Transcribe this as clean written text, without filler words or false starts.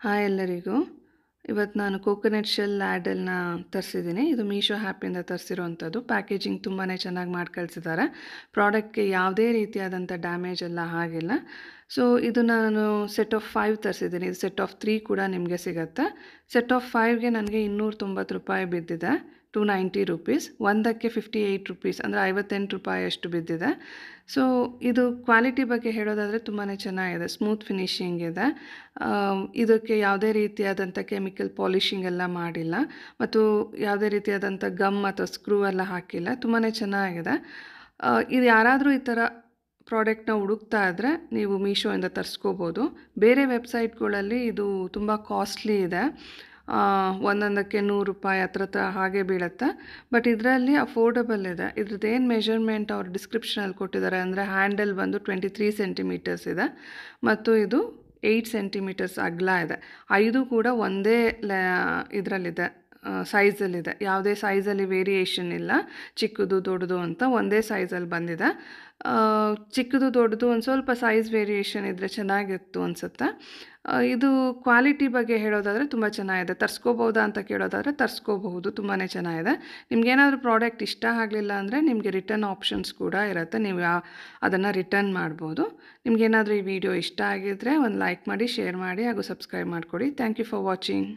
Hi ಎಲ್ಲರಿಗೂ. ಇವತ್ತು ನಾನು ಕೋಕೋನಟ್ ಶೆಲ್ ಲ್ಯಾಡಲ್ನ ತರಿಸಿದ್ದೀನಿ. ಇದು ಮೀಶೋ ಆ್ಯಪಿಂದ ತರಿಸಿರೋವಂಥದ್ದು. ಪ್ಯಾಕೇಜಿಂಗ್ ತುಂಬಾ ಚೆನ್ನಾಗಿ ಮಾಡಿ ಕಳಿಸಿದ್ದಾರೆ. ಪ್ರಾಡಕ್ಟ್ಗೆ ಯಾವುದೇ ರೀತಿಯಾದಂಥ ಡ್ಯಾಮೇಜ್ ಎಲ್ಲ ಆಗಿಲ್ಲ. ಸೊ ಇದು ನಾನು ಸೆಟ್ ಆಫ್ 5 ತರಿಸಿದ್ದೀನಿ. ಇದು ಸೆಟ್ ಆಫ್ 3 ಕೂಡ ನಿಮಗೆ ಸಿಗುತ್ತೆ. ಸೆಟ್ ಆಫ್ 5ಗೆ ನನಗೆ ₹290 ಬಿದ್ದಿದೆ, ₹290. ಒಂದಕ್ಕೆ ₹58 ಅಂದರೆ ₹58 ಅಷ್ಟು ಬಿದ್ದಿದೆ. ಸೊ ಇದು ಕ್ವಾಲಿಟಿ ಬಗ್ಗೆ ಹೇಳೋದಾದರೆ ತುಂಬಾ ಚೆನ್ನಾಗಿದೆ. ಸ್ಮೂತ್ ಫಿನಿಶಿಂಗ್ ಇದೆ. ಇದಕ್ಕೆ ಯಾವುದೇ ರೀತಿಯಾದಂಥ ಕೆಮಿಕಲ್ ಪಾಲಿಷಿಂಗ್ ಎಲ್ಲ ಮಾಡಿಲ್ಲ ಮತ್ತು ಯಾವುದೇ ರೀತಿಯಾದಂಥ ಗಮ್ ಅಥವಾ ಸ್ಕ್ರೂ ಎಲ್ಲ ಹಾಕಿಲ್ಲ. ತುಂಬಾ ಚೆನ್ನಾಗಿದೆ. ಇದು ಯಾರಾದರೂ ಈ ಥರ ಪ್ರಾಡಕ್ಟ್ನ ಹುಡುಕ್ತಾ ಇದ್ದರೆ ನೀವು ಮೀಶೋಯಿಂದ ತರಿಸ್ಕೋಬೋದು. ಬೇರೆ ವೆಬ್ಸೈಟ್ಗಳಲ್ಲಿ ಇದು ತುಂಬ ಕಾಸ್ಟ್ಲಿ ಇದೆ. ಒಂದೊಂದಕ್ಕೆ ₹100 ಹತ್ರ ಹಾಗೆ ಬೀಳುತ್ತೆ. ಬಟ್ ಇದರಲ್ಲಿ ಅಫೋರ್ಡಬಲ್ ಇದೆ. ಇದ್ರದ್ದು ಏನು ಮೆಷರ್ಮೆಂಟ್ ಅವ್ರು ಡಿಸ್ಕ್ರಿಪ್ಷನಲ್ಲಿ ಕೊಟ್ಟಿದ್ದಾರೆ ಅಂದರೆ ಹ್ಯಾಂಡಲ್ ಬಂದು 23 ಸೆಂಟಿಮೀಟರ್ಸ್ ಇದೆ ಮತ್ತು ಇದು 8 ಸೆಂಟಿಮೀಟರ್ಸ್ ಅಗಲ ಇದೆ. 5 ಕೂಡ ಒಂದೇ ಇದರಲ್ಲಿದೆ, ಸೈಜಲ್ಲಿದೆ. ಯಾವುದೇ ಸೈಜಲ್ಲಿ ವೇರಿಯೇಷನ್ ಇಲ್ಲ, ಚಿಕ್ಕದು ದೊಡ್ಡದು ಅಂತ ಒಂದೇ ಸೈಜಲ್ಲಿ ಬಂದಿದೆ. ಚಿಕ್ಕದು ದೊಡ್ಡದು ಒಂದು ಸ್ವಲ್ಪ ಸೈಜ್ ವೇರಿಯೇಷನ್ ಇದ್ದರೆ ಚೆನ್ನಾಗಿತ್ತು ಅನಿಸುತ್ತೆ. ಇದು ಕ್ವಾಲಿಟಿ ಬಗ್ಗೆ ಹೇಳೋದಾದರೆ ತುಂಬ ಚೆನ್ನಾಗಿದೆ. ತರಿಸ್ಕೋಬೋದಾ ಅಂತ ಕೇಳೋದಾದರೆ ತರಿಸ್ಕೋಬಹುದು, ತುಂಬಾ ಚೆನ್ನಾಗಿದೆ. ನಿಮಗೇನಾದರೂ ಪ್ರಾಡಕ್ಟ್ ಇಷ್ಟ ಆಗಲಿಲ್ಲ ಅಂದರೆ ನಿಮಗೆ ರಿಟರ್ನ್ ಆಪ್ಷನ್ಸ್ ಕೂಡ ಇರುತ್ತೆ. ನೀವು ಅದನ್ನು ರಿಟರ್ನ್ ಮಾಡ್ಬೋದು. ನಿಮಗೇನಾದರೂ ಈ ವಿಡಿಯೋ ಇಷ್ಟ ಆಗಿದ್ದರೆ ಒಂದು ಲೈಕ್ ಮಾಡಿ, ಶೇರ್ ಮಾಡಿ ಹಾಗೂ ಸಬ್ಸ್ಕ್ರೈಬ್ ಮಾಡಿಕೊಡಿ. Thank you for watching.